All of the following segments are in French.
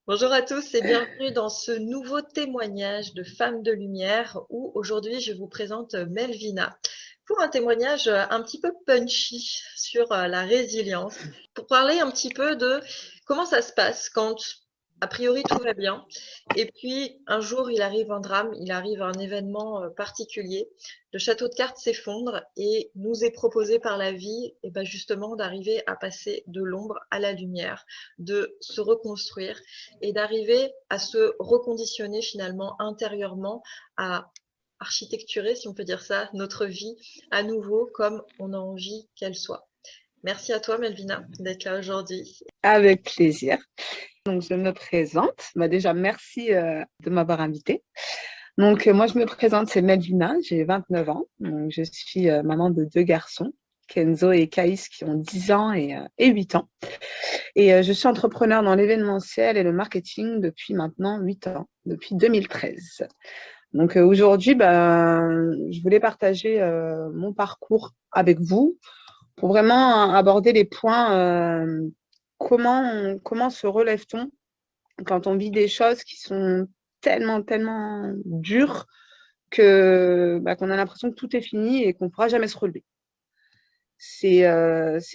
Bonjour à tous et bienvenue dans ce nouveau témoignage de Femmes de Lumière où aujourd'hui je vous présente Melvina pour un témoignage un petit peu punchy sur la résilience, pour parler un petit peu de comment ça se passe quand a priori tout va bien et puis un jour il arrive un drame, il arrive un événement particulier, le château de cartes s'effondre et nous est proposé par la vie et ben justement d'arriver à passer de l'ombre à la lumière, de se reconstruire et d'arriver à se reconditionner finalement intérieurement, à architecturer, si on peut dire ça, notre vie à nouveau comme on a envie qu'elle soit. Merci à toi, Melvina, d'être là aujourd'hui. Avec plaisir. Donc, je me présente. Déjà, merci de m'avoir invitée. Donc, moi, je me présente, c'est Melvina, j'ai 29 ans. Donc, je suis maman de deux garçons, Kenzo et Kaïs, qui ont 10 ans et 8 ans. Et je suis entrepreneur dans l'événementiel et le marketing depuis maintenant 8 ans, depuis 2013. Donc, aujourd'hui, je voulais partager mon parcours avec vous pour vraiment aborder les points. Comment se relève-t-on quand on vit des choses qui sont tellement, tellement dures qu'on a l'impression que tout est fini et qu'on ne pourra jamais se relever. C'est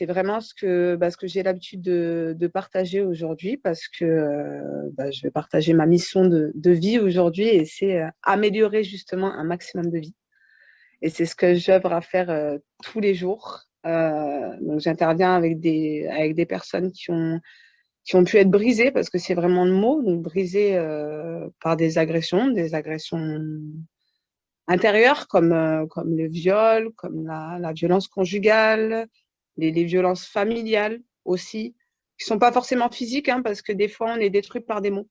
vraiment ce que j'ai l'habitude de partager aujourd'hui parce que je vais partager ma mission de vie aujourd'hui et c'est améliorer justement un maximum de vie. Et c'est ce que j'œuvre à faire tous les jours. Donc j'interviens avec des personnes qui ont pu être brisées, parce que c'est vraiment le mot, donc brisées par des agressions intérieures comme le viol, comme la violence conjugale, les violences familiales aussi, qui ne sont pas forcément physiques, hein, parce que des fois on est détruit par des mots.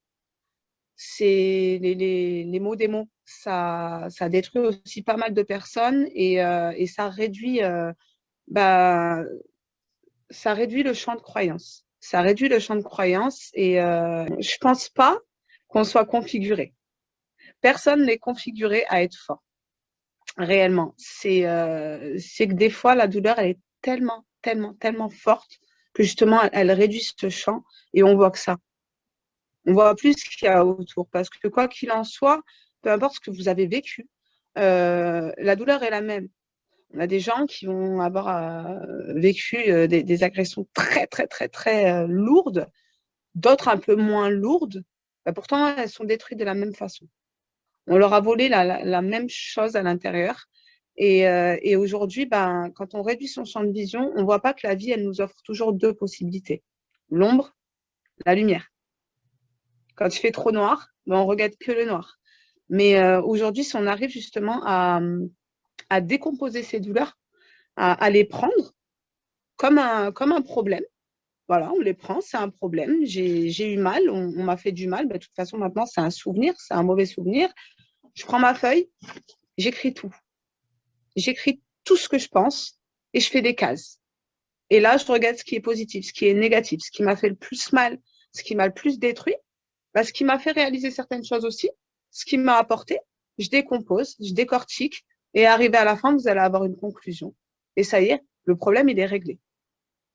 C'est les mots des mots. Ça détruit aussi pas mal de personnes et bah, ça réduit le champ de croyance. Ça réduit le champ de croyance et je pense pas qu'on soit configuré. Personne n'est configuré à être fort, réellement. C'est que des fois, la douleur, elle est tellement, tellement, tellement forte que justement, elle réduit ce champ et on voit que ça. On voit plus ce qu'il y a autour. Parce que quoi qu'il en soit, peu importe ce que vous avez vécu, la douleur est la même. On a des gens qui vont avoir vécu des agressions très, très, très, très lourdes, d'autres un peu moins lourdes. Pourtant, elles sont détruites de la même façon. On leur a volé la même chose à l'intérieur. Et aujourd'hui, quand on réduit son champ de vision, on ne voit pas que la vie, elle nous offre toujours deux possibilités. L'ombre, la lumière. Quand il fait trop noir, on ne regarde que le noir. Mais aujourd'hui, si on arrive justement à décomposer ces douleurs, à les prendre comme un problème. Voilà, on les prend, c'est un problème. J'ai eu mal, on m'a fait du mal. De toute façon, maintenant, c'est un souvenir, c'est un mauvais souvenir. Je prends ma feuille, j'écris tout. J'écris tout ce que je pense et je fais des cases. Et là, je regarde ce qui est positif, ce qui est négatif, ce qui m'a fait le plus mal, ce qui m'a le plus détruit, ce qui m'a fait réaliser certaines choses aussi, ce qui m'a apporté. Je décompose, je décortique et arrivé à la fin, vous allez avoir une conclusion. Et ça y est, le problème, il est réglé.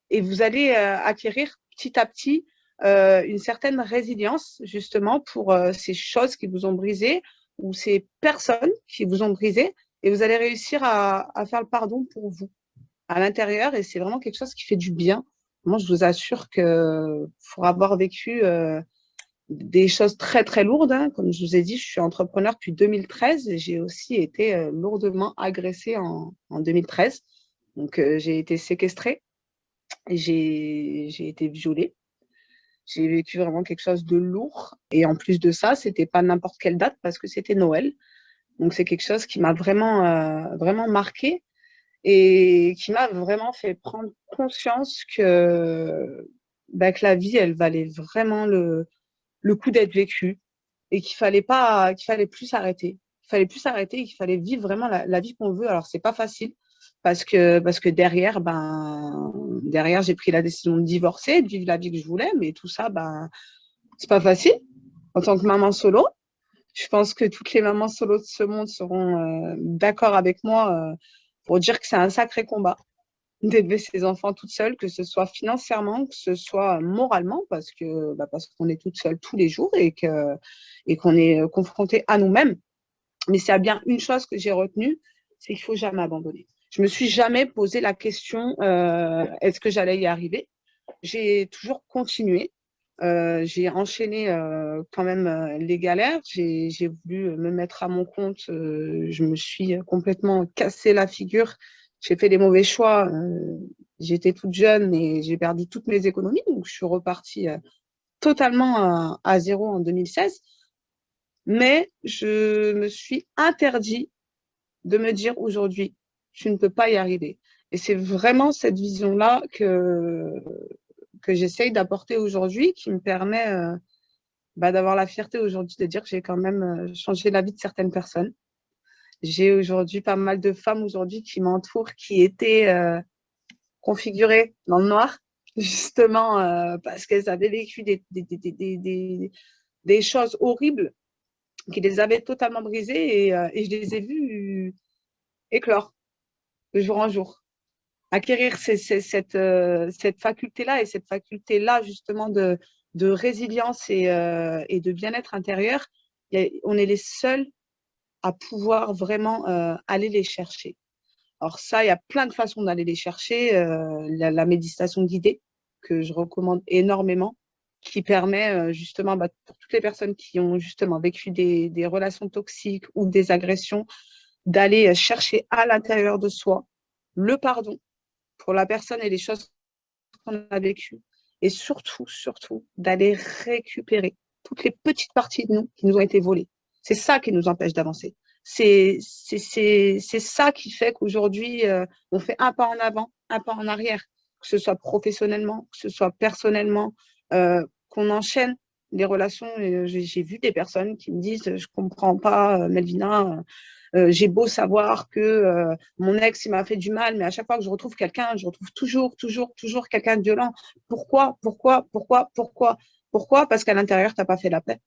Et vous allez acquérir petit à petit une certaine résilience justement pour ces choses qui vous ont brisé ou ces personnes qui vous ont brisé et vous allez réussir à faire le pardon pour vous à l'intérieur et c'est vraiment quelque chose qui fait du bien. Moi, je vous assure que pour avoir vécu des choses très très lourdes, hein, comme je vous ai dit, je suis entrepreneur depuis 2013 et j'ai aussi été lourdement agressée en 2013. Donc, j'ai été séquestrée. J'ai été violée. J'ai vécu vraiment quelque chose de lourd. Et en plus de ça, c'était pas n'importe quelle date parce que c'était Noël. Donc, c'est quelque chose qui m'a vraiment marqué et qui m'a vraiment fait prendre conscience que la vie, elle valait vraiment le coup d'être vécue et qu'il fallait plus s'arrêter. Il fallait plus s'arrêter et qu'il fallait vivre vraiment la vie qu'on veut. Alors, c'est pas facile parce que derrière, j'ai pris la décision de divorcer, de vivre la vie que je voulais, mais tout ça, c'est pas facile. En tant que maman solo, je pense que toutes les mamans solo de ce monde seront d'accord avec moi pour dire que c'est un sacré combat. d'élever ses enfants toute seule, que ce soit financièrement, que ce soit moralement, parce qu'on est toute seule tous les jours et qu'on est confronté à nous-mêmes. Mais c'est bien une chose que j'ai retenue, c'est qu'il ne faut jamais abandonner. Je ne me suis jamais posé la question est-ce que j'allais y arriver. J'ai toujours continué. J'ai enchaîné quand même les galères. J'ai voulu me mettre à mon compte. Je me suis complètement cassé la figure. J'ai fait des mauvais choix. J'étais toute jeune et j'ai perdu toutes mes économies. Donc, je suis repartie totalement à zéro en 2016. Mais je me suis interdit de me dire aujourd'hui, tu ne peux pas y arriver. Et c'est vraiment cette vision-là que j'essaye d'apporter aujourd'hui, qui me permet d'avoir la fierté aujourd'hui de dire que j'ai quand même changé la vie de certaines personnes. J'ai aujourd'hui pas mal de femmes aujourd'hui qui m'entourent, qui étaient configurées dans le noir, justement parce qu'elles avaient vécu des choses horribles qui les avaient totalement brisées et je les ai vues éclore de jour en jour. Acquérir cette faculté-là et cette faculté-là justement de résilience et de bien-être intérieur, on est les seuls à pouvoir vraiment aller les chercher. Alors ça, il y a plein de façons d'aller les chercher. La méditation guidée, que je recommande énormément, qui permet justement pour toutes les personnes qui ont justement vécu des relations toxiques ou des agressions, d'aller chercher à l'intérieur de soi le pardon pour la personne et les choses qu'on a vécues. Et surtout, surtout, d'aller récupérer toutes les petites parties de nous qui nous ont été volées. C'est ça qui nous empêche d'avancer. C'est ça qui fait qu'aujourd'hui, on fait un pas en avant, un pas en arrière, que ce soit professionnellement, que ce soit personnellement, qu'on enchaîne les relations. J'ai vu des personnes qui me disent, je comprends pas, Melvina, j'ai beau savoir que mon ex, il m'a fait du mal, mais à chaque fois que je retrouve quelqu'un, je retrouve toujours quelqu'un de violent. Pourquoi? Parce qu'à l'intérieur, tu n'as pas fait la paix.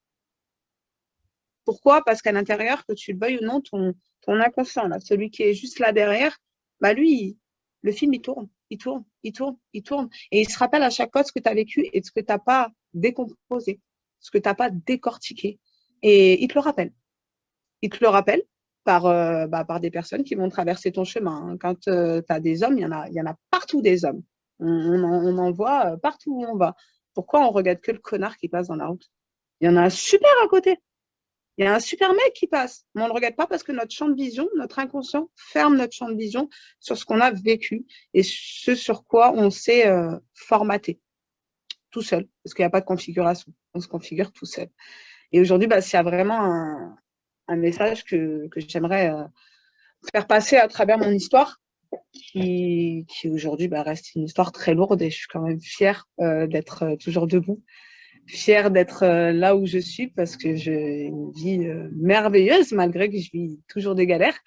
Pourquoi? Parce qu'à l'intérieur, que tu le veuilles ou non, ton inconscient, là, celui qui est juste là derrière, lui, le film, il tourne, il tourne, il tourne, il tourne. Et il se rappelle à chaque fois ce que tu as vécu et ce que tu n'as pas décomposé, ce que tu n'as pas décortiqué. Et il te le rappelle. Il te le rappelle par des personnes qui vont traverser ton chemin. Quand tu as des hommes, il y en a partout des hommes. On en voit partout où on va. Pourquoi on regarde que le connard qui passe dans la route? Il y en a un super à côté. Il y a un super mec qui passe. Mais on ne le regarde pas parce que notre champ de vision, notre inconscient, ferme notre champ de vision sur ce qu'on a vécu et ce sur quoi on s'est formaté tout seul. Parce qu'il n'y a pas de configuration. On se configure tout seul. Et aujourd'hui, c'est vraiment un message que j'aimerais faire passer à travers mon histoire, qui aujourd'hui reste une histoire très lourde et je suis quand même fière d'être toujours debout, fière d'être là où je suis parce que j'ai une vie merveilleuse malgré que je vis toujours des galères,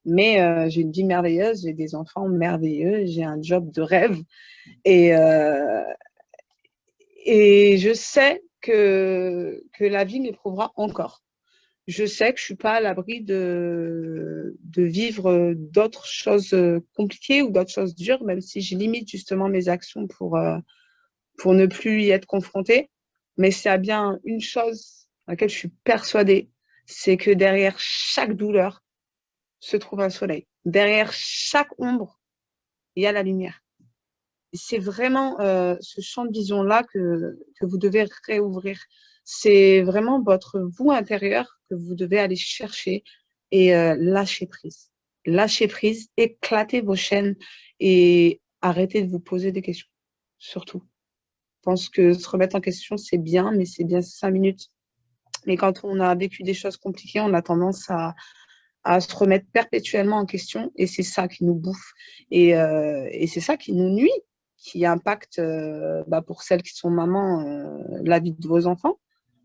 mais j'ai une vie merveilleuse, j'ai des enfants merveilleux, j'ai un job de rêve et, euh, et je sais que la vie m'éprouvera encore. Je sais que je ne suis pas à l'abri de vivre d'autres choses compliquées ou d'autres choses dures, même si je limite justement mes actions pour ne plus y être confrontée. Mais c'est bien une chose à laquelle je suis persuadée, c'est que derrière chaque douleur se trouve un soleil. Derrière chaque ombre, il y a la lumière. Et c'est vraiment ce champ de vision-là que vous devez réouvrir. C'est vraiment votre vous intérieur que vous devez aller chercher et lâcher prise. Lâcher prise, éclater vos chaînes et arrêter de vous poser des questions. Surtout. Je pense que se remettre en question, c'est bien, mais c'est bien 5 minutes. Mais quand on a vécu des choses compliquées, on a tendance à se remettre perpétuellement en question et c'est ça qui nous bouffe et c'est ça qui nous nuit, qui impacte pour celles qui sont mamans la vie de vos enfants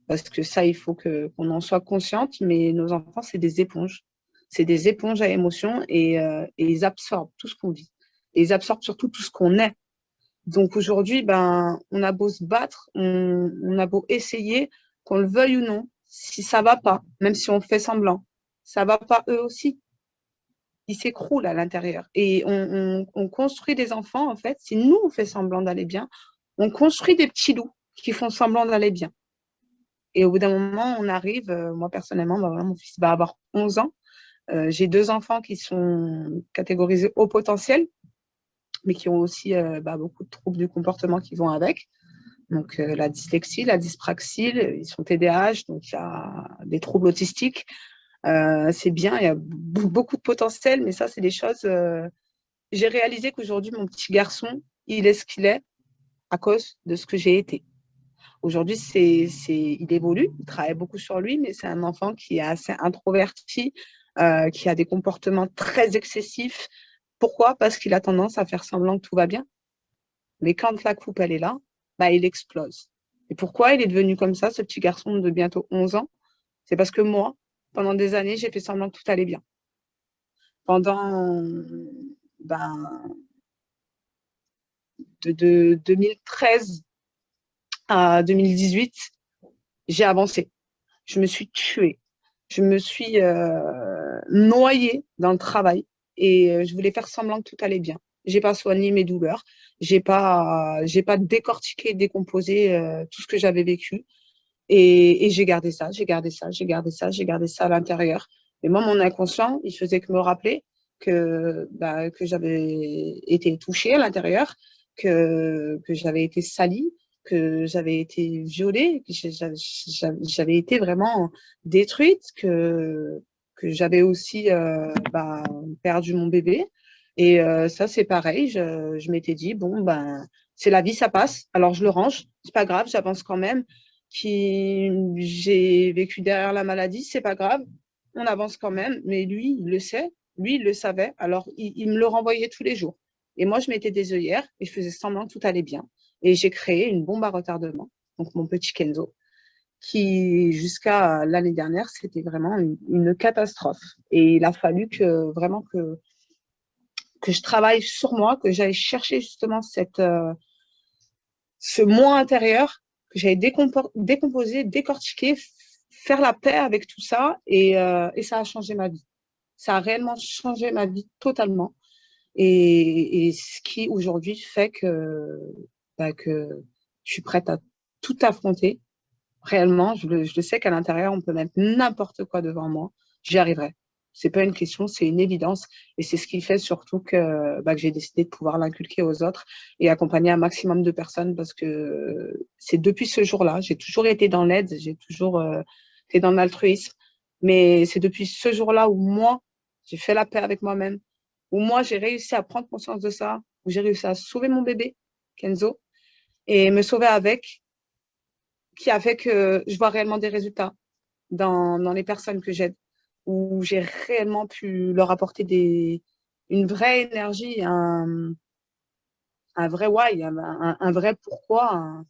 parce que ça, il faut qu'on en soit consciente, mais nos enfants, c'est des éponges. C'est des éponges à émotions et ils absorbent tout ce qu'on vit. Et ils absorbent surtout tout ce qu'on est. Donc aujourd'hui, on a beau se battre, on a beau essayer, qu'on le veuille ou non, si ça va pas, même si on fait semblant, ça va pas eux aussi. il s'écroule à l'intérieur. Et on construit des enfants, en fait, si nous, on fait semblant d'aller bien, on construit des petits loups qui font semblant d'aller bien. Et au bout d'un moment, on arrive, moi personnellement, bah, voilà, mon fils va avoir 11 ans. J'ai 2 enfants qui sont catégorisés haut potentiel, mais qui ont aussi bah, beaucoup de troubles du comportement qui vont avec. Donc, la dyslexie, la dyspraxie, ils sont TDAH, donc il y a des troubles autistiques. C'est bien, il y a beaucoup de potentiel, mais ça, c'est des choses. J'ai réalisé qu'aujourd'hui, mon petit garçon, il est ce qu'il est à cause de ce que j'ai été. Aujourd'hui, il évolue, il travaille beaucoup sur lui, mais c'est un enfant qui est assez introverti, qui a des comportements très excessifs. Pourquoi? Parce qu'il a tendance à faire semblant que tout va bien. Mais quand la coupe, elle est là, bah, il explose. Et pourquoi il est devenu comme ça, ce petit garçon de bientôt 11 ans? C'est parce que moi, pendant des années, j'ai fait semblant que tout allait bien. Pendant ben, de 2013 à 2018, j'ai avancé. Je me suis tuée. Je me suis noyée dans le travail et je voulais faire semblant que tout allait bien. J'ai pas soigné mes douleurs. J'ai pas décortiqué, décomposé tout ce que j'avais vécu. Et j'ai gardé ça, j'ai gardé ça, j'ai gardé ça, j'ai gardé ça à l'intérieur. Et moi, mon inconscient, il faisait que me rappeler que j'avais été touchée à l'intérieur, que j'avais été salie, que j'avais été violée, que j'avais été vraiment détruite, que j'avais aussi perdu mon bébé. Et ça, c'est pareil. Je m'étais dit, bon, ben, c'est la vie, ça passe. Alors, je le range. C'est pas grave, j'avance quand même j'ai vécu derrière la maladie, c'est pas grave, on avance quand même, mais lui, il le sait, lui, il le savait, alors il me le renvoyait tous les jours. Et moi, je mettais des œillères et je faisais semblant que tout allait bien. Et j'ai créé une bombe à retardement, donc mon petit Kenzo, qui jusqu'à l'année dernière, c'était vraiment une catastrophe. Et il a fallu que je travaille sur moi, que j'aille chercher justement ce moi intérieur que j'avais décomposé, décortiqué, faire la paix avec tout ça et ça a changé ma vie. Ça a réellement changé ma vie totalement. Et ce qui aujourd'hui fait que je suis prête à tout affronter. Réellement, je le sais qu'à l'intérieur, on peut mettre n'importe quoi devant moi. J'y arriverai. C'est pas une question, c'est une évidence. Et c'est ce qui fait surtout que j'ai décidé de pouvoir l'inculquer aux autres et accompagner un maximum de personnes parce que c'est depuis ce jour-là. J'ai toujours été dans l'aide, j'ai toujours été dans l'altruisme. Mais c'est depuis ce jour-là où moi, j'ai fait la paix avec moi-même, où moi, j'ai réussi à prendre conscience de ça, où j'ai réussi à sauver mon bébé, Kenzo, et me sauver avec, qui a fait que je vois réellement des résultats dans les personnes que j'aide, où j'ai réellement pu leur apporter une vraie énergie, un vrai why, un vrai pourquoi,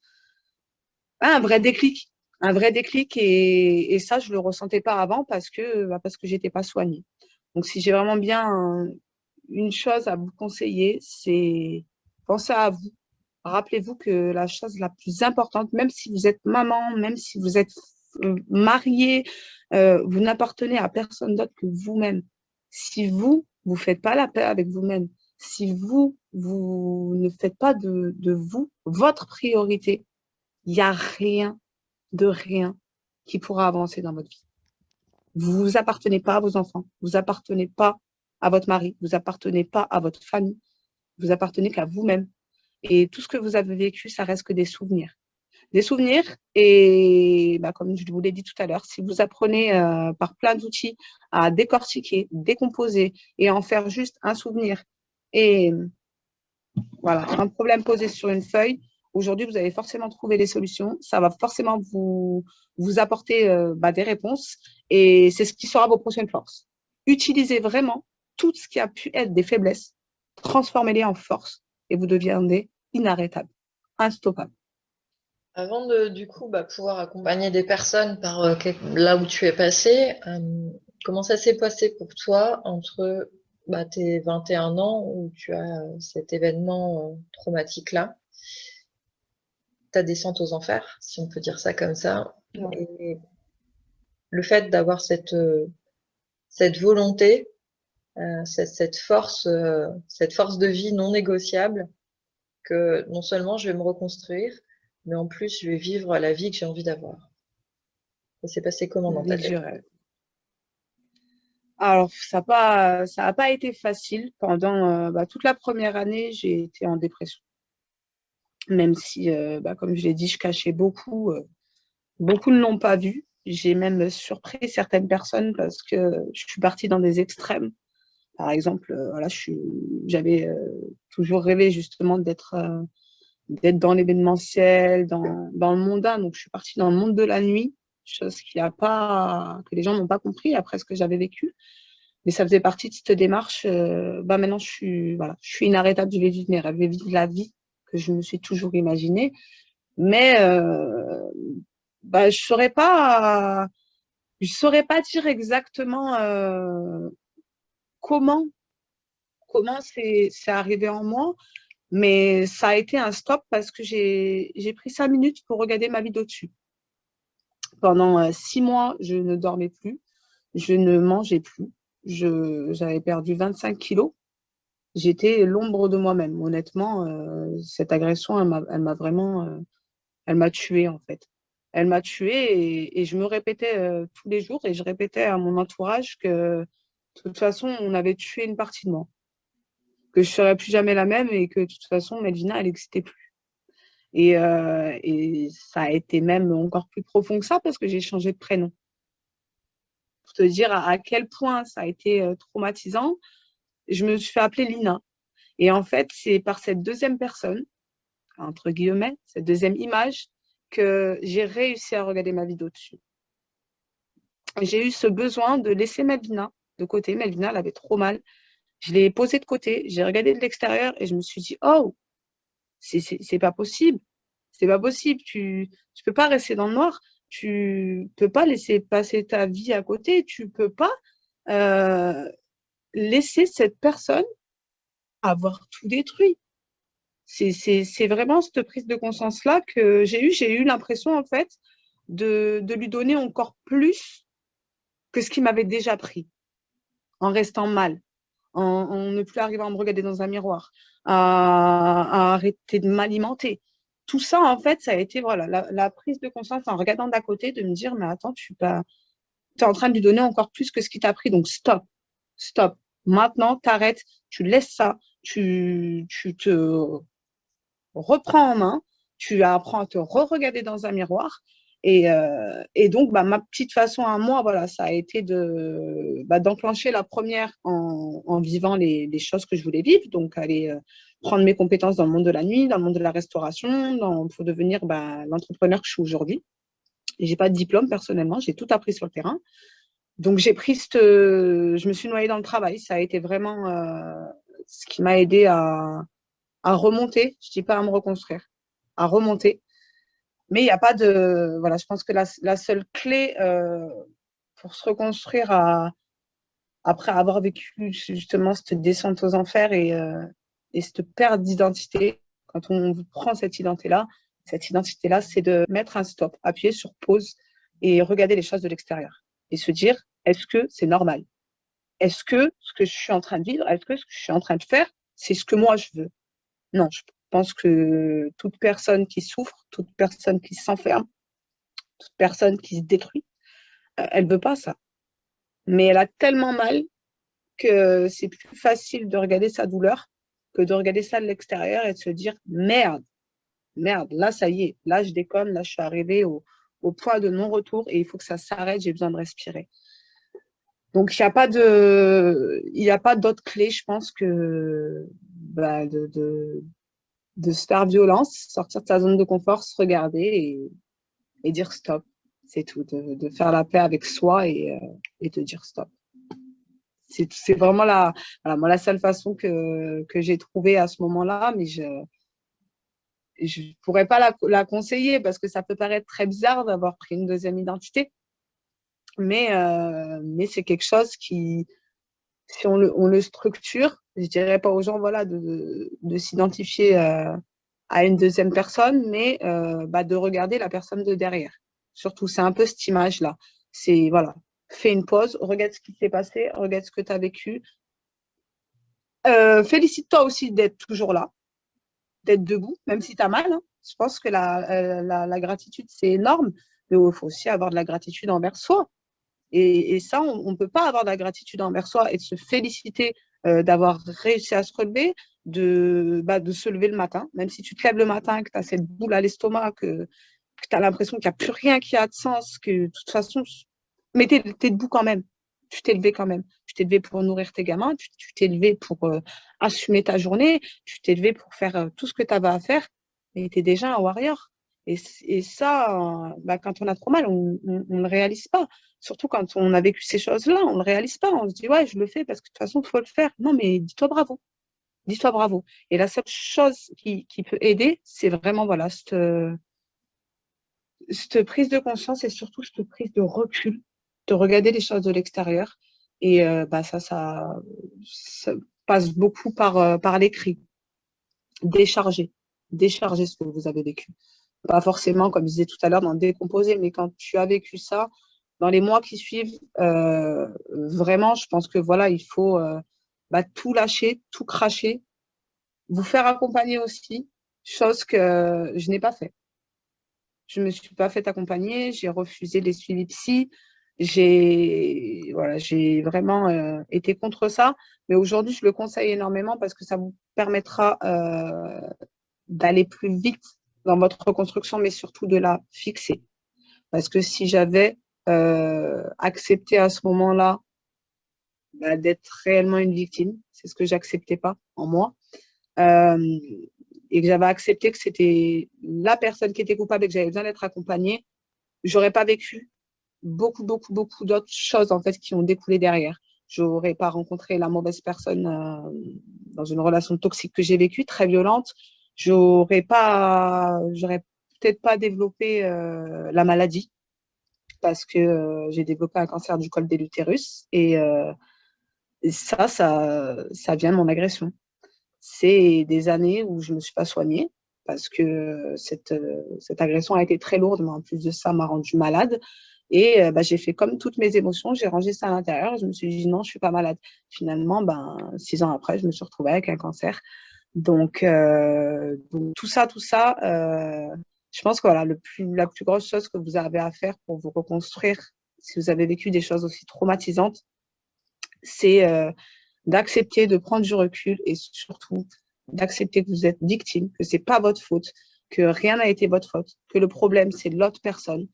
un vrai déclic. Un vrai déclic et ça, je ne le ressentais pas avant parce que je n'étais pas soignée. Donc, si j'ai vraiment bien une chose à vous conseiller, c'est penser à vous. Rappelez-vous que la chose la plus importante, même si vous êtes maman, même si vous êtes marié, vous n'appartenez à personne d'autre que vous-même. Si vous faites pas la paix avec vous-même, si vous ne faites pas de vous votre priorité, il n'y a rien de rien qui pourra avancer dans votre vie. Vous appartenez pas à vos enfants, vous appartenez pas à votre mari, vous appartenez pas à votre famille, vous appartenez qu'à vous-même. Et tout ce que vous avez vécu, ça reste que des souvenirs. Des souvenirs et comme je vous l'ai dit tout à l'heure, si vous apprenez par plein d'outils à décortiquer, décomposer et en faire juste un souvenir et voilà, un problème posé sur une feuille, aujourd'hui, vous allez forcément trouver les solutions. Ça va forcément vous apporter des réponses et c'est ce qui sera vos prochaines forces. Utilisez vraiment tout ce qui a pu être des faiblesses, transformez-les en force et vous deviendrez inarrêtable, instoppable. Avant de, du coup, pouvoir accompagner des personnes par là où tu es passé, comment ça s'est passé pour toi entre tes 21 ans où tu as cet événement traumatique-là, ta descente aux enfers, si on peut dire ça comme ça, Ouais. et le fait d'avoir cette volonté cette force de vie non négociable que non seulement je vais me reconstruire, mais en plus je vais vivre la vie que j'ai envie d'avoir. Ça s'est passé comment La dans vie ta que je tête? rêve. Alors, ça a pas été facile. Pendant toute la première année, j'ai été en dépression. Même si, comme je l'ai dit, je cachais beaucoup. Beaucoup ne l'ont pas vu. J'ai même surpris certaines personnes parce que je suis partie dans des extrêmes. Par exemple, voilà, j'avais toujours rêvé justement d'être dans l'événementiel, dans le mondain. Donc, je suis partie dans le monde de la nuit, chose que les gens n'ont pas compris après ce que j'avais vécu. Mais ça faisait partie de cette démarche. Maintenant, je suis inarrêtable. Je vais vivre mes rêves, je vais vivre la vie que je me suis toujours imaginée. Mais je saurais pas dire exactement comment c'est arrivé en moi. Mais ça a été un stop parce que j'ai pris 5 minutes pour regarder ma vie d'au-dessus. Pendant 6 mois, je ne dormais plus, je ne mangeais plus, j'avais perdu 25 kilos. J'étais l'ombre de moi-même. Honnêtement, cette agression, elle m'a vraiment, elle m'a tuée en fait. Elle m'a tuée et je me répétais tous les jours et je répétais à mon entourage que de toute façon, on avait tué une partie de moi, que je ne serais plus jamais la même et que de toute façon, Melvina, elle n'existait plus. Et ça a été même encore plus profond que ça parce que j'ai changé de prénom. Pour te dire à quel point ça a été traumatisant, je me suis fait appeler Lina. Et en fait, c'est par cette deuxième personne, entre guillemets, cette deuxième image, que j'ai réussi à regarder ma vie d'au-dessus. J'ai eu ce besoin de laisser Melvina de côté. Melvina, elle avait trop mal. Je l'ai posée de côté, j'ai regardé de l'extérieur et je me suis dit, oh, c'est pas possible. C'est pas possible. Tu peux pas rester dans le noir. Tu peux pas laisser passer ta vie à côté. Tu peux pas euh, laisser cette personne avoir tout détruit. C'est vraiment cette prise de conscience-là que j'ai eue. J'ai eu l'impression, en fait, de lui donner encore plus que ce qu'il m'avait déjà pris, en restant mal, en ne plus arriver à me regarder dans un miroir, à arrêter de m'alimenter. Tout ça, en fait, ça a été voilà, la prise de conscience en regardant d'à côté, de me dire, mais attends, tu es en train de lui donner encore plus que ce qu'il t'a pris, donc stop, stop. Maintenant, t'arrêtes, tu laisses ça, tu te reprends en main, tu apprends à te re-regarder dans un miroir. Et donc, ma petite façon à moi, voilà, ça a été d'enclencher la première en vivant les choses que je voulais vivre. Donc, aller prendre mes compétences dans le monde de la nuit, dans le monde de la restauration, pour devenir l'entrepreneur que je suis aujourd'hui. Et j'ai pas de diplôme personnellement, j'ai tout appris sur le terrain. Donc, je me suis noyée dans le travail. Ça a été vraiment ce qui m'a aidé à remonter. Je dis pas à me reconstruire, à remonter. Mais il n'y a pas de. Voilà, je pense que la seule clé pour se reconstruire après avoir vécu justement cette descente aux enfers et cette perte d'identité, quand on prend cette identité-là, c'est de mettre un stop, appuyer sur pause et regarder les choses de l'extérieur et se dire, est-ce que c'est normal? Est-ce que ce que je suis en train de vivre, est-ce que ce que je suis en train de faire, c'est ce que moi je veux? Non, je pense que toute personne qui souffre, toute personne qui s'enferme, toute personne qui se détruit, elle ne veut pas ça. Mais elle a tellement mal que c'est plus facile de regarder sa douleur que de regarder ça de l'extérieur et de se dire merde, merde, là ça y est, là je déconne, là je suis arrivée au point de non-retour et il faut que ça s'arrête, j'ai besoin de respirer. Donc il n'y a pas d'autre clé, je pense, que de se faire violence, sortir de sa zone de confort, se regarder et dire stop. C'est tout, de faire la paix avec soi et de dire stop. C'est vraiment voilà, moi, la seule façon que j'ai trouvée à ce moment-là, mais je ne pourrais pas la conseiller parce que ça peut paraître très bizarre d'avoir pris une deuxième identité, mais c'est quelque chose qui, si on le structure, je dirais pas aux gens voilà, de s'identifier à une deuxième personne, mais de regarder la personne de derrière. Surtout, c'est un peu cette image-là. C'est, voilà, fais une pause, regarde ce qui s'est passé, regarde ce que tu as vécu, Félicite-toi aussi d'être toujours là, d'être debout, même si tu as mal, hein. Je pense que la gratitude, c'est énorme, mais il faut aussi avoir de la gratitude envers soi. Et ça, on ne peut pas avoir de la gratitude envers soi et de se féliciter d'avoir réussi à se relever, de se lever le matin, même si tu te lèves le matin, que tu as cette boule à l'estomac, que tu as l'impression qu'il n'y a plus rien qui a de sens, que de toute façon, mais tu es debout quand même. Tu t'es levé quand même. Tu t'es levé pour nourrir tes gamins, tu t'es levé pour assumer ta journée, tu t'es levé pour faire tout ce que tu avais à faire, et tu es déjà un warrior. Et ça, quand on a trop mal, on ne le réalise pas. Surtout quand on a vécu ces choses-là, on ne le réalise pas. On se dit, ouais, je le fais parce que de toute façon, il faut le faire. Non, mais dis-toi bravo. Dis-toi bravo. Et la seule chose qui peut aider, c'est vraiment, voilà, cette prise de conscience et surtout cette prise de recul, de regarder les choses de l'extérieur. Et ça passe beaucoup par l'écrit. Décharger. Décharger ce que vous avez vécu. Pas forcément, comme je disais tout à l'heure, dans décomposer, mais quand tu as vécu ça, dans les mois qui suivent, vraiment, je pense que voilà, il faut tout lâcher, tout cracher, vous faire accompagner aussi, chose que je n'ai pas fait. Je ne me suis pas fait accompagner, j'ai refusé les suivis psy, j'ai vraiment été contre ça, mais aujourd'hui, je le conseille énormément parce que ça vous permettra d'aller plus vite dans votre reconstruction, mais surtout de la fixer. Parce que si j'avais accepté à ce moment-là d'être réellement une victime, c'est ce que j'acceptais pas en moi, euh, et que j'avais accepté que c'était la personne qui était coupable et que j'avais besoin d'être accompagnée, j'aurais pas vécu beaucoup d'autres choses en fait qui ont découlé derrière. J'aurais pas rencontré la mauvaise personne dans une relation toxique que j'ai vécue, très violente. J'aurais peut-être pas développé la maladie parce que j'ai développé un cancer du col de l'utérus et ça vient de mon agression. C'est des années où je ne me suis pas soignée parce que cette agression a été très lourde, mais en plus de ça, m'a rendue malade. Et j'ai fait comme toutes mes émotions, j'ai rangé ça à l'intérieur et je me suis dit non, je ne suis pas malade. Finalement, 6 ans après, je me suis retrouvée avec un cancer. Donc tout ça, je pense que voilà, la plus grosse chose que vous avez à faire pour vous reconstruire, si vous avez vécu des choses aussi traumatisantes, c'est d'accepter de prendre du recul et surtout d'accepter que vous êtes victime, que c'est pas votre faute, que rien n'a été votre faute, que le problème c'est l'autre personne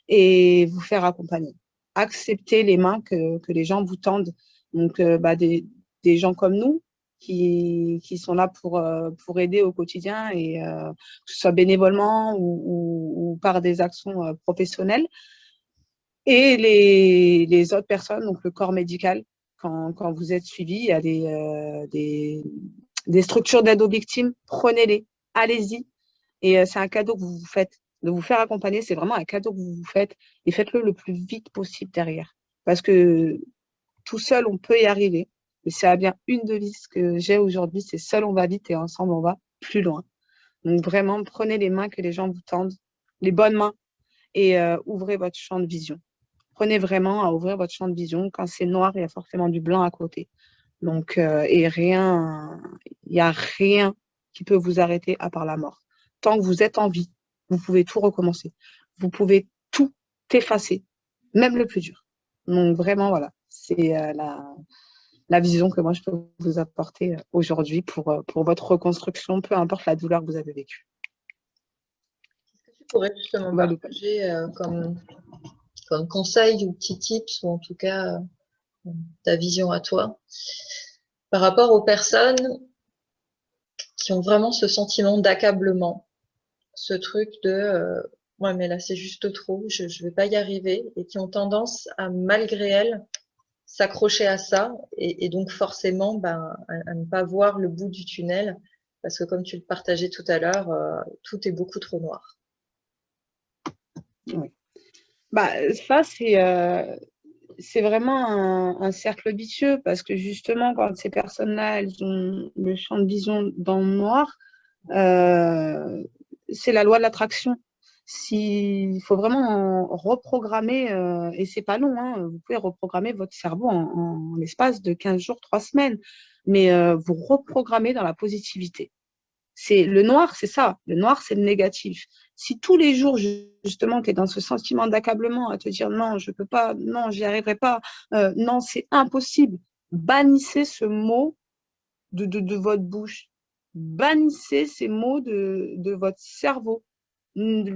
et vous faire accompagner. Accepter les mains que les gens vous tendent. Donc des gens comme nous qui sont là pour aider au quotidien et que ce soit bénévolement ou par des actions professionnelles. Et les autres personnes, donc le corps médical, quand vous êtes suivi, il y a des structures d'aide aux victimes, prenez-les, allez-y. Et c'est un cadeau que vous vous faites. De vous faire accompagner, c'est vraiment un cadeau que vous vous faites et faites-le le plus vite possible derrière. Parce que tout seul, on peut y arriver. Mais c'est bien une devise que j'ai aujourd'hui, c'est seul on va vite et ensemble on va plus loin. Donc vraiment, prenez les mains que les gens vous tendent, les bonnes mains, et ouvrez votre champ de vision. Prenez vraiment à ouvrir votre champ de vision. Quand c'est noir, il y a forcément du blanc à côté. Donc, il n'y a rien qui peut vous arrêter à part la mort. Tant que vous êtes en vie, vous pouvez tout recommencer. Vous pouvez tout effacer, même le plus dur. Donc, vraiment, voilà, c'est la vision que moi, je peux vous apporter aujourd'hui pour votre reconstruction, peu importe la douleur que vous avez vécue. Qu'est-ce que tu pourrais justement partager comme conseil ou petits tips, ou en tout cas ta vision à toi, par rapport aux personnes qui ont vraiment ce sentiment d'accablement, ce truc de ouais, mais là c'est juste trop, je ne vais pas y arriver, et qui ont tendance à, malgré elles, s'accrocher à ça et donc forcément à ne pas voir le bout du tunnel, parce que comme tu le partageais tout à l'heure, tout est beaucoup trop noir. Oui. Ça, c'est vraiment un cercle vicieux parce que justement, quand ces personnes-là, elles ont le champ de vision dans le noir, c'est la loi de l'attraction. Il faut vraiment reprogrammer, et c'est pas long, hein, vous pouvez reprogrammer votre cerveau en l'espace de 15 jours, 3 semaines. mais vous reprogrammez dans la positivité. C'est le noir, c'est ça. Le noir, c'est le négatif. Si tous les jours, justement, tu es dans ce sentiment d'accablement, à te dire non, je peux pas, non, j'y arriverai pas, non, c'est impossible, bannissez ce mot de votre bouche. Bannissez ces mots de votre cerveau.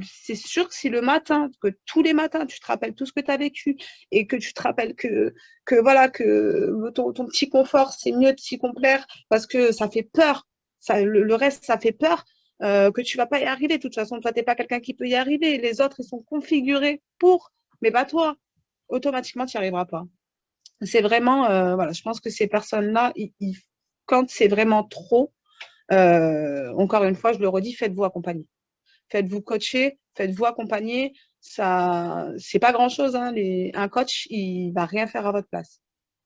C'est sûr que si le matin, que tous les matins, tu te rappelles tout ce que tu as vécu et que tu te rappelles que voilà, que ton petit confort, c'est mieux de s'y complaire parce que ça fait peur. Ça, le reste, ça fait peur que tu vas pas y arriver. De toute façon, toi, tu n'es pas quelqu'un qui peut y arriver. Les autres, ils sont configurés pour, mais pas toi. Automatiquement, tu n'y arriveras pas. C'est vraiment, voilà, je pense que ces personnes-là, quand c'est vraiment trop, encore une fois, je le redis, faites-vous accompagner. Faites-vous coacher, faites-vous accompagner. Ça, c'est pas grand-chose, hein. Un coach, il va rien faire à votre place.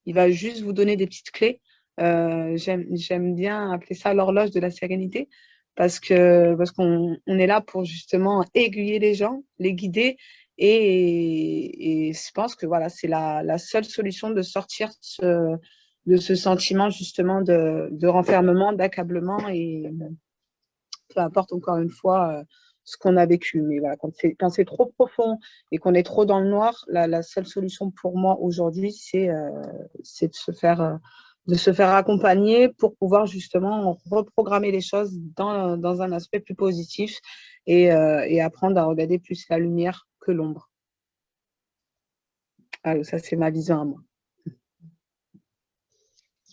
Il va juste vous donner des petites clés. J'aime bien appeler ça l'horloge de la sérénité parce qu'on est là pour justement aiguiller les gens, les guider et je pense que voilà, c'est la seule solution de sortir de ce sentiment justement de renfermement, d'accablement et peu importe encore une fois ce qu'on a vécu. Mais voilà, quand c'est trop profond et qu'on est trop dans le noir, la seule solution pour moi aujourd'hui, c'est de se faire accompagner pour pouvoir justement reprogrammer les choses dans un aspect plus positif et apprendre à regarder plus la lumière que l'ombre. Alors, ça, c'est ma vision à moi.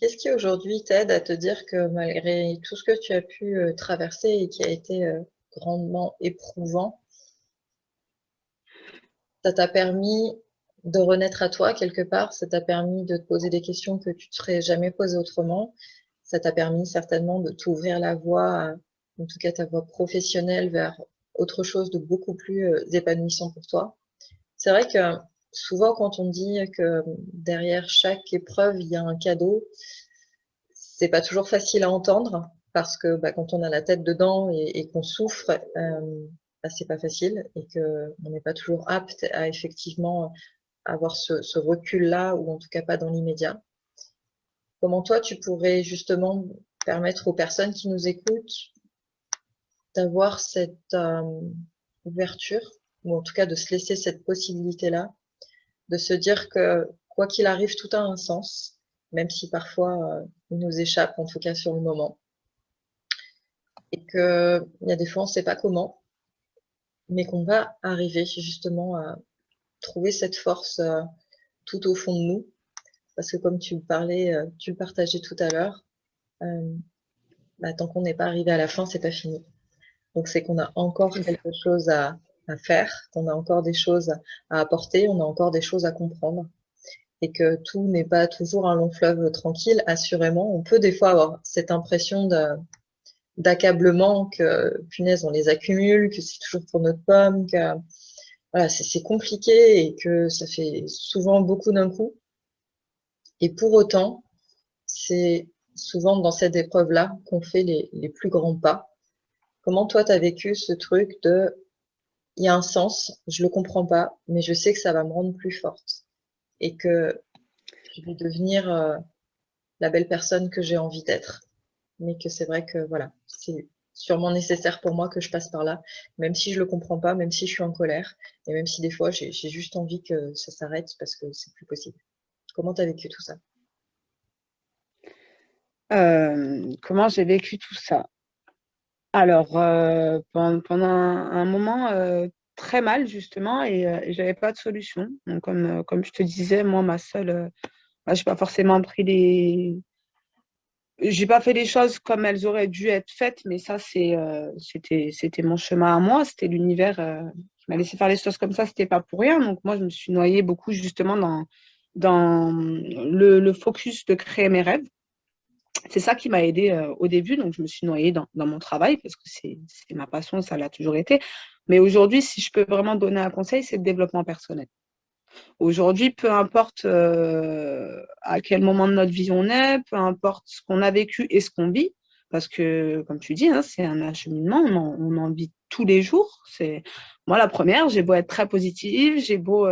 Qu'est-ce qui aujourd'hui t'aide à te dire que malgré tout ce que tu as pu traverser et qui a été grandement éprouvant, ça t'a permis de renaître à toi quelque part, ça t'a permis de te poser des questions que tu ne te serais jamais posées autrement, ça t'a permis certainement de t'ouvrir la voie, en tout cas ta voie professionnelle, vers autre chose de beaucoup plus épanouissant pour toi. C'est vrai que souvent quand on dit que derrière chaque épreuve, il y a un cadeau, c'est pas toujours facile à entendre parce que bah, quand on a la tête dedans et qu'on souffre, bah, c'est pas facile et que on n'est pas toujours apte à effectivement avoir ce recul-là ou en tout cas pas dans l'immédiat. Comment toi tu pourrais justement permettre aux personnes qui nous écoutent d'avoir cette ouverture ou en tout cas de se laisser cette possibilité-là, de se dire que quoi qu'il arrive, tout a un sens, même si parfois il nous échappe, en tout cas sur le moment. Et qu'il y a des fois, on ne sait pas comment, mais qu'on va arriver justement à trouver cette force tout au fond de nous. Parce que comme tu parlais, tu le partageais tout à l'heure, euh, bah, tant qu'on n'est pas arrivé à la fin, c'est pas fini. Donc c'est qu'on a encore quelque chose à faire, qu'on a encore des choses à apporter, on a encore des choses à comprendre. Et que tout n'est pas toujours un long fleuve tranquille, assurément. On peut des fois avoir cette impression d'accablement que, punaise, on les accumule, que c'est toujours pour notre pomme, que voilà, c'est compliqué et que ça fait souvent beaucoup d'un coup. Et pour autant, c'est souvent dans cette épreuve-là qu'on fait les plus grands pas. Comment toi, tu as vécu ce truc de il y a un sens, je le comprends pas, mais je sais que ça va me rendre plus forte et que je vais devenir la belle personne que j'ai envie d'être. Mais que c'est vrai que voilà, c'est sûrement nécessaire pour moi que je passe par là, même si je le comprends pas, même si je suis en colère, et même si des fois j'ai juste envie que ça s'arrête parce que c'est plus possible. Comment tu as vécu tout ça? Comment j'ai vécu tout ça? Alors, pendant un moment très mal, justement, et j'avais pas de solution. Donc, comme je te disais, moi, j'ai pas forcément pris j'ai pas fait les choses comme elles auraient dû être faites, mais ça, c'était mon chemin à moi. C'était l'univers qui m'a laissé faire les choses comme ça. C'était pas pour rien. Donc, moi, je me suis noyée beaucoup, justement, dans le focus de créer mes rêves. C'est ça qui m'a aidée au début. Donc, je me suis noyée dans mon travail parce que c'est ma passion, ça l'a toujours été. Mais aujourd'hui, si je peux vraiment donner un conseil, c'est le développement personnel. Aujourd'hui, peu importe à quel moment de notre vie on est, peu importe ce qu'on a vécu et ce qu'on vit, parce que, comme tu dis, hein, c'est un acheminement, on en vit tous les jours. Moi, la première, j'ai beau être très positive, j'ai beau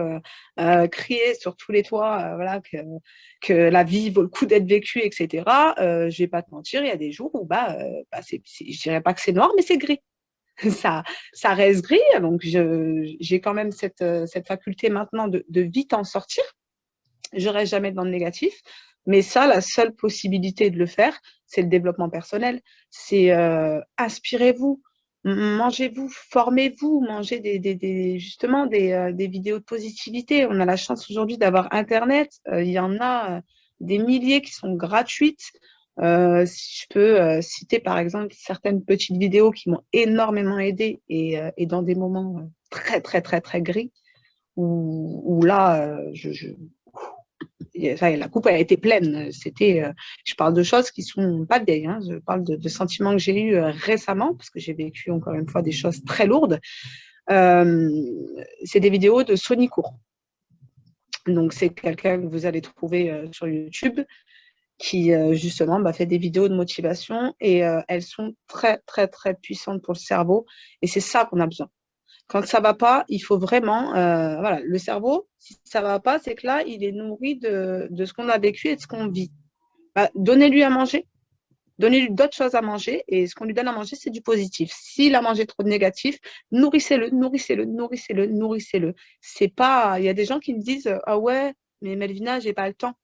crier sur tous les toits voilà, que la vie vaut le coup d'être vécue, etc. Je vais pas te mentir, il y a des jours où je dirais pas que c'est noir, mais c'est gris. Ça, ça reste gris, donc j'ai quand même cette faculté maintenant de vite en sortir. Je reste jamais dans le négatif. Mais ça, la seule possibilité de le faire, c'est le développement personnel. C'est inspirez-vous, mangez-vous, formez-vous, mangez justement des vidéos de positivité. On a la chance aujourd'hui d'avoir Internet. Il y en a des milliers qui sont gratuites. Si je peux citer par exemple certaines petites vidéos qui m'ont énormément aidé et dans des moments très, très, très, très gris, où là, la coupe a été pleine. Je parle de choses qui sont pas vieilles. Hein. Je parle de sentiments que j'ai eus récemment, parce que j'ai vécu encore une fois des choses très lourdes. C'est des vidéos de Sony Court. Donc, c'est quelqu'un que vous allez trouver sur YouTube qui, justement, fait des vidéos de motivation et elles sont très, très, très puissantes pour le cerveau. Et c'est ça qu'on a besoin. Quand ça va pas, il faut vraiment, voilà, le cerveau, si ça va pas, c'est que là, il est nourri de ce qu'on a vécu et de ce qu'on vit. Donnez-lui à manger, donnez-lui d'autres choses à manger et ce qu'on lui donne à manger, c'est du positif. S'il a mangé trop de négatif, nourrissez-le, nourrissez-le, nourrissez-le, nourrissez-le. C'est pas, il y a des gens qui me disent, ah ouais, mais Melvina, j'ai pas le temps.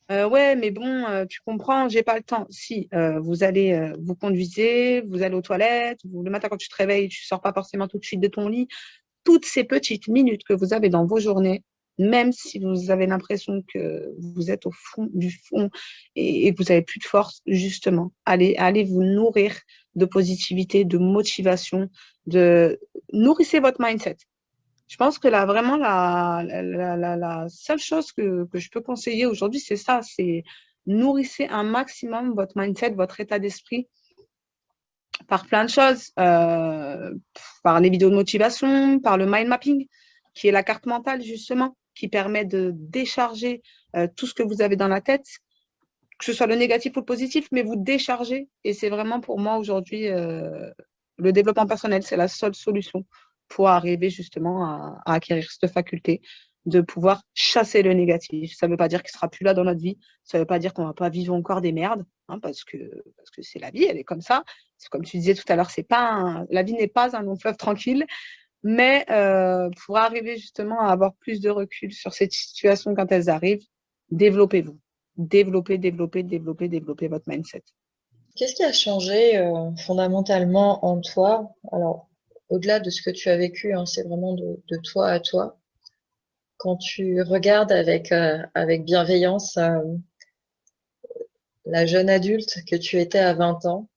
Ouais, mais bon, tu comprends, j'ai pas le temps. Si vous allez, vous conduisez, vous allez aux toilettes, le matin quand tu te réveilles, tu sors pas forcément tout de suite de ton lit. Toutes ces petites minutes que vous avez dans vos journées, même si vous avez l'impression que vous êtes au fond du fond et que vous n'avez plus de force, justement, allez vous nourrir de positivité, de motivation, nourrissez votre mindset. Je pense que là, vraiment, la seule chose que je peux conseiller aujourd'hui, c'est ça, c'est nourrissez un maximum votre mindset, votre état d'esprit par plein de choses, par les vidéos de motivation, par le mind mapping, qui est la carte mentale, justement, qui permet de décharger tout ce que vous avez dans la tête, que ce soit le négatif ou le positif, mais vous déchargez. Et c'est vraiment pour moi aujourd'hui, le développement personnel, c'est la seule solution pour arriver justement à acquérir cette faculté de pouvoir chasser le négatif. Ça ne veut pas dire qu'il ne sera plus là dans notre vie. Ça ne veut pas dire qu'on ne va pas vivre encore des merdes, hein, parce que c'est la vie, elle est comme ça. C'est comme tu disais tout à l'heure, la vie n'est pas un long fleuve tranquille. Mais pour arriver justement à avoir plus de recul sur ces situations quand elles arrivent, développez-vous. Développez votre mindset. Qu'est-ce qui a changé fondamentalement en toi? Alors, au-delà de ce que tu as vécu, hein, c'est vraiment de toi à toi. Quand tu regardes avec bienveillance la jeune adulte que tu étais à 20 ans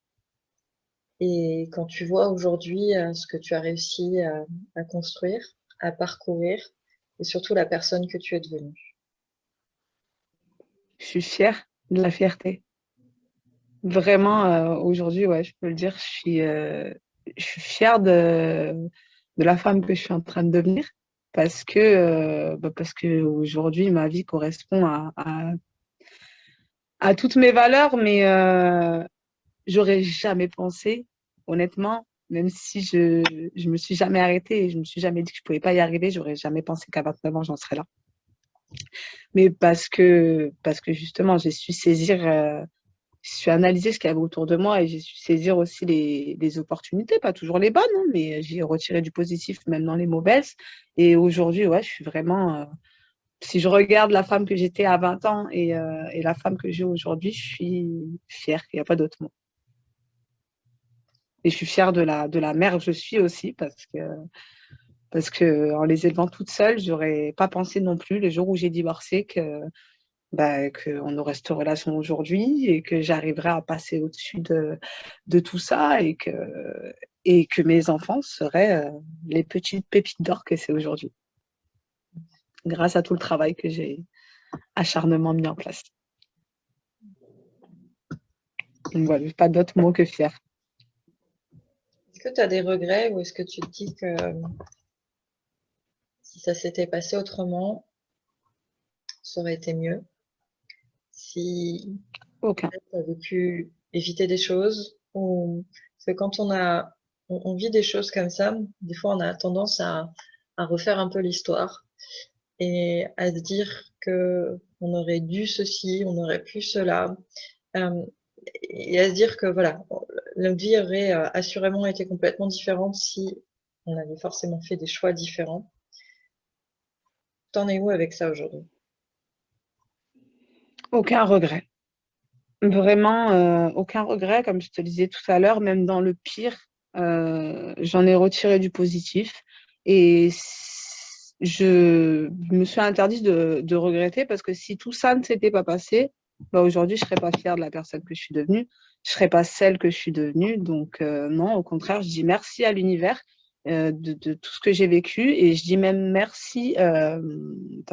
et quand tu vois aujourd'hui ce que tu as réussi à construire, à parcourir et surtout la personne que tu es devenue. Je suis fière de la fierté. Vraiment, aujourd'hui, ouais, je peux le dire, je suis fière de la femme que je suis en train de devenir parce que aujourd'hui, ma vie correspond à toutes mes valeurs, mais j'aurais jamais pensé, honnêtement, même si je me suis jamais arrêtée et je me suis jamais dit que je pouvais pas y arriver, j'aurais jamais pensé qu'à 29 ans, j'en serais là. Mais parce que justement, j'ai su analyser ce qu'il y avait autour de moi et j'ai su saisir aussi les opportunités, pas toujours les bonnes, hein, mais j'ai retiré du positif même dans les mauvaises. Et aujourd'hui, ouais, je suis vraiment, si je regarde la femme que j'étais à 20 ans et la femme que j'ai aujourd'hui, je suis fière, il n'y a pas d'autre mot. Et je suis fière de la mère que je suis aussi parce que en les élevant toute seule, j'aurais pas pensé non plus le jour où j'ai divorcé qu'on aurait cette relation aujourd'hui et que j'arriverais à passer au-dessus de tout ça et que mes enfants seraient les petites pépites d'or que c'est aujourd'hui, grâce à tout le travail que j'ai acharnement mis en place. Donc voilà, pas d'autre mot que fier. Est-ce que tu as des regrets ou est-ce que tu te dis que si ça s'était passé autrement, ça aurait été mieux? Si Aucun. tu avais pu éviter des choses ou parce que quand on vit des choses comme ça. Des fois, on a tendance à refaire un peu l'histoire et à se dire que on aurait dû ceci, on aurait pu cela, euh, et à se dire que voilà, notre vie aurait assurément été complètement différente si on avait forcément fait des choix différents. T'en es où avec ça aujourd'hui? Aucun regret. Vraiment, aucun regret, comme je te le disais tout à l'heure, même dans le pire, j'en ai retiré du positif. Et je me suis interdite de regretter parce que si tout ça ne s'était pas passé, bah aujourd'hui, je ne serais pas fière de la personne que je suis devenue. Je ne serais pas celle que je suis devenue. Donc, non, au contraire, je dis merci à l'univers de tout ce que j'ai vécu. Et je dis même merci, ça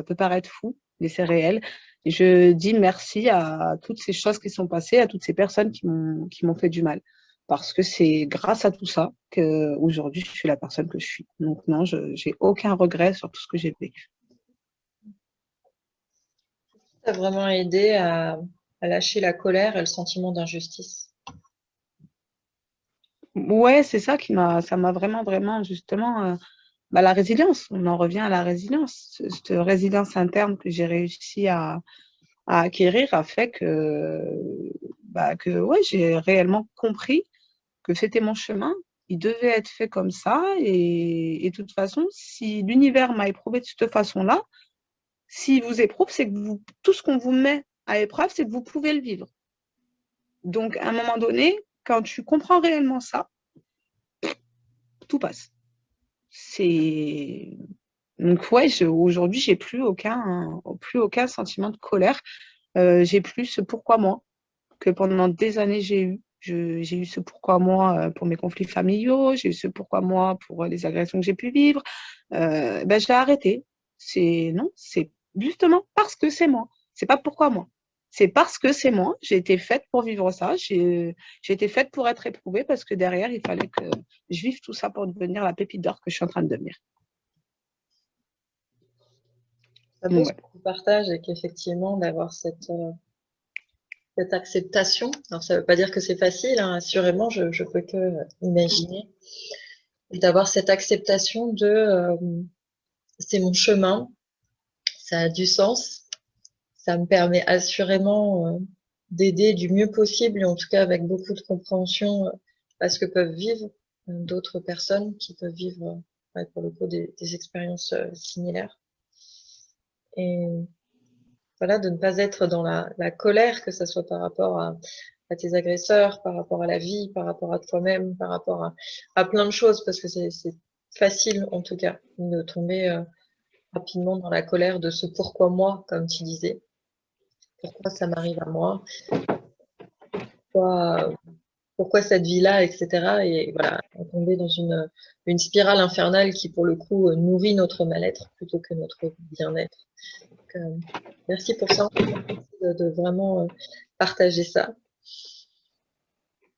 peut paraître fou, mais c'est réel. Et je dis merci à toutes ces choses qui sont passées, à toutes ces personnes qui m'ont fait du mal. Parce que c'est grâce à tout ça qu'aujourd'hui, je suis la personne que je suis. Donc non, je n'ai aucun regret sur tout ce que j'ai vécu. Ça a vraiment aidé à lâcher la colère et le sentiment d'injustice. Ouais, c'est ça ça m'a vraiment, vraiment, justement, bah, la résilience. On en revient à la résilience. Cette résilience interne que j'ai réussi à acquérir a fait que ouais, j'ai réellement compris que c'était mon chemin, il devait être fait comme ça. Et de toute façon, si l'univers m'a éprouvé de cette façon-là, s'il vous éprouve, c'est que tout ce qu'on vous met à épreuve, c'est que vous pouvez le vivre. Donc, à un moment donné, quand tu comprends réellement ça, tout passe. C'est... Donc, ouais, aujourd'hui, j'ai plus aucun sentiment de colère. J'ai plus ce pourquoi moi que pendant des années j'ai eu. J'ai eu ce pourquoi moi pour mes conflits familiaux, j'ai eu ce pourquoi moi pour les agressions que j'ai pu vivre. Ben, j'ai arrêté. Non, c'est justement parce que c'est moi. C'est pas pourquoi moi. C'est parce que c'est moi. J'ai été faite pour vivre ça. J'ai été faite pour être éprouvée parce que derrière, il fallait que je vive tout ça pour devenir la pépite d'or que je suis en train de devenir. Ça beau ce Ouais. que tu partages et qu'effectivement d'avoir cette acceptation. Alors ça ne veut pas dire que c'est facile, hein, assurément, je peux que imaginer. Et d'avoir cette acceptation de c'est mon chemin, ça a du sens, ça me permet assurément d'aider du mieux possible et en tout cas avec beaucoup de compréhension à ce que peuvent vivre d'autres personnes qui peuvent vivre ouais, pour le coup des expériences similaires. Et voilà, de ne pas être dans la colère, que ce soit par rapport à tes agresseurs, par rapport à la vie, par rapport à toi-même, par rapport à plein de choses, parce que c'est facile en tout cas de tomber rapidement dans la colère de ce pourquoi moi, comme tu disais, pourquoi ça m'arrive à moi, pourquoi, pourquoi cette vie-là, etc. Et voilà, tomber dans une spirale infernale qui, pour le coup, nourrit notre mal-être plutôt que notre bien-être. Donc, merci pour ça, de vraiment partager ça.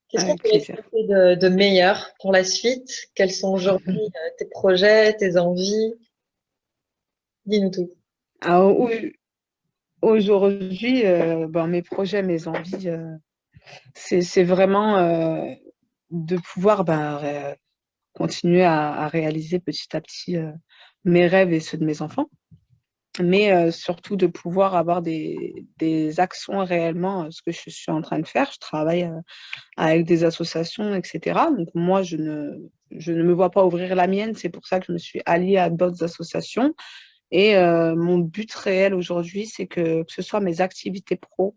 Qu'est-ce qu'on Avec pourrait plaisir. souhaiter de meilleur pour la suite? Quels sont aujourd'hui tes projets, tes envies? Dis-nous tout. Alors, aujourd'hui, ben, mes projets, mes envies, c'est vraiment de pouvoir continuer à réaliser petit à petit mes rêves et ceux de mes enfants, mais surtout de pouvoir avoir des actions réellement, ce que je suis en train de faire. Je travaille avec des associations, etc. Donc moi, je ne me vois pas ouvrir la mienne, c'est pour ça que je me suis alliée à d'autres associations. Et mon but réel aujourd'hui, c'est que ce soit mes activités pro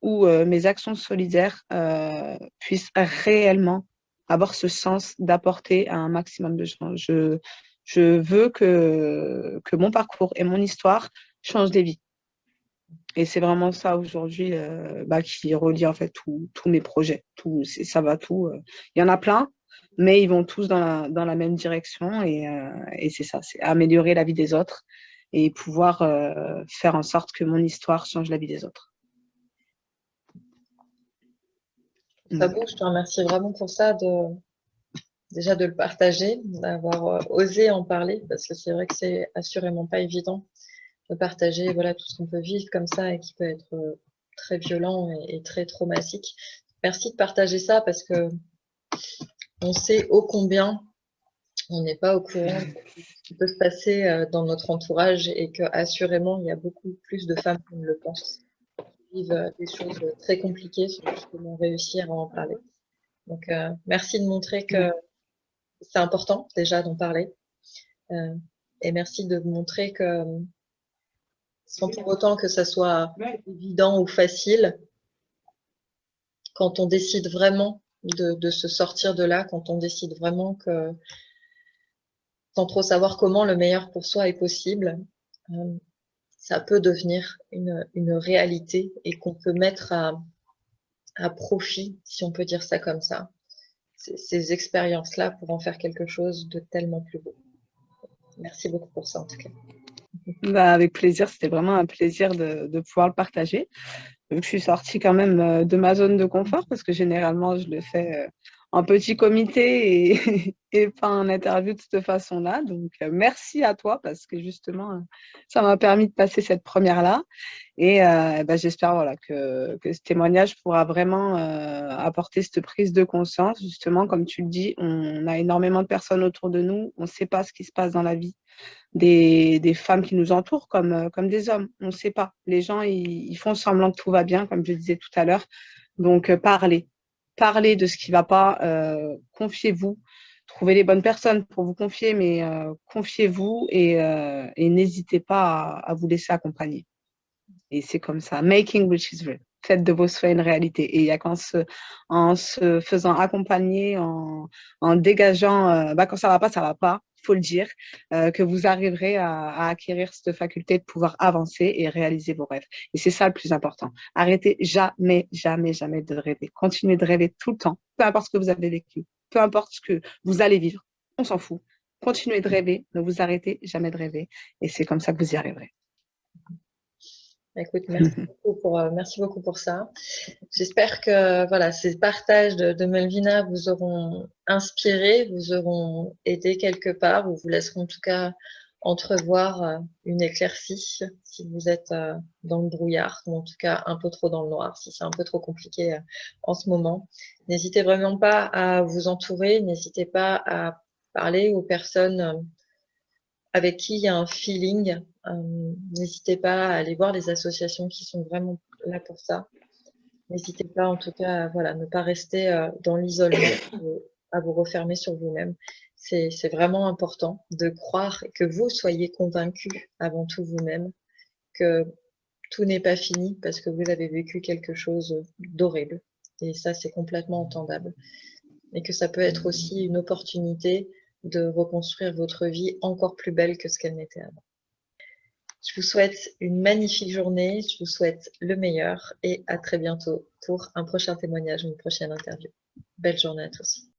ou mes actions solidaires puissent réellement avoir ce sens d'apporter à un maximum de gens. Je veux que mon parcours et mon histoire changent des vies. Et c'est vraiment ça aujourd'hui qui relie en fait tous mes projets. Ça va tout. Il y en a plein, mais ils vont tous dans la même direction. Et c'est ça, c'est améliorer la vie des autres et pouvoir faire en sorte que mon histoire change la vie des autres. Ça bouge, je te remercie vraiment pour ça, déjà de le partager, d'avoir osé en parler, parce que c'est vrai que c'est assurément pas évident de partager voilà, tout ce qu'on peut vivre comme ça et qui peut être très violent et très traumatique. Merci de partager ça parce que on sait ô combien on n'est pas au courant de ce qui peut se passer dans notre entourage et que assurément il y a beaucoup plus de femmes qui ne le pensent, qui vivent des choses très compliquées sans justement réussir à en parler. Donc merci de montrer que c'est important déjà d'en parler et merci de montrer que sans pour autant que ça soit évident ou facile, quand on décide vraiment de se sortir de là, quand on décide vraiment que sans trop savoir comment le meilleur pour soi est possible, ça peut devenir une réalité et qu'on peut mettre à profit, si on peut dire ça comme ça, ces expériences-là pour en faire quelque chose de tellement plus beau. Merci beaucoup pour ça en tout cas. Bah, avec plaisir, c'était vraiment un plaisir de pouvoir le partager. Je suis sortie quand même de ma zone de confort parce que généralement, je le fais en petit comité et pas en interview de cette façon-là. Donc, merci à toi parce que justement, ça m'a permis de passer cette première-là. Et bah, j'espère voilà, que ce témoignage pourra vraiment apporter cette prise de conscience. Justement, comme tu le dis, on a énormément de personnes autour de nous. On ne sait pas ce qui se passe dans la vie des femmes qui nous entourent comme des hommes. On ne sait pas. Les gens, ils font semblant que tout va bien, comme je disais tout à l'heure. Donc, parlez. Parlez de ce qui ne va pas. Confiez-vous. Trouvez les bonnes personnes pour vous confier, mais confiez-vous et n'hésitez pas à vous laisser accompagner. Et c'est comme ça. Making wishes real. Faites de vos souhaits une réalité. Et il n'y a en se faisant accompagner, en dégageant, quand ça ne va pas, il faut le dire, que vous arriverez à acquérir cette faculté de pouvoir avancer et réaliser vos rêves. Et c'est ça le plus important. Arrêtez jamais, jamais, jamais de rêver. Continuez de rêver tout le temps, peu importe ce que vous avez vécu, peu importe ce que vous allez vivre. On s'en fout. Continuez de rêver, ne vous arrêtez jamais de rêver. Et c'est comme ça que vous y arriverez. Écoute, merci beaucoup pour ça. J'espère que voilà, ces partages de Melvina vous auront inspiré, vous auront aidé quelque part, ou vous laisseront en tout cas entrevoir une éclaircie si vous êtes dans le brouillard, ou en tout cas un peu trop dans le noir, si c'est un peu trop compliqué en ce moment. N'hésitez vraiment pas à vous entourer, n'hésitez pas à parler aux personnes avec qui il y a un feeling. N'hésitez pas à aller voir les associations qui sont vraiment là pour ça. N'hésitez pas en tout cas à voilà, ne pas rester dans l'isolement, à vous refermer sur vous-même. C'est vraiment important de croire que vous soyez convaincu avant tout vous-même que tout n'est pas fini parce que vous avez vécu quelque chose d'horrible. Et ça, c'est complètement entendable. Et que ça peut être aussi une opportunité de reconstruire votre vie encore plus belle que ce qu'elle n'était avant. Je vous souhaite une magnifique journée, je vous souhaite le meilleur et à très bientôt pour un prochain témoignage ou une prochaine interview. Belle journée à tous.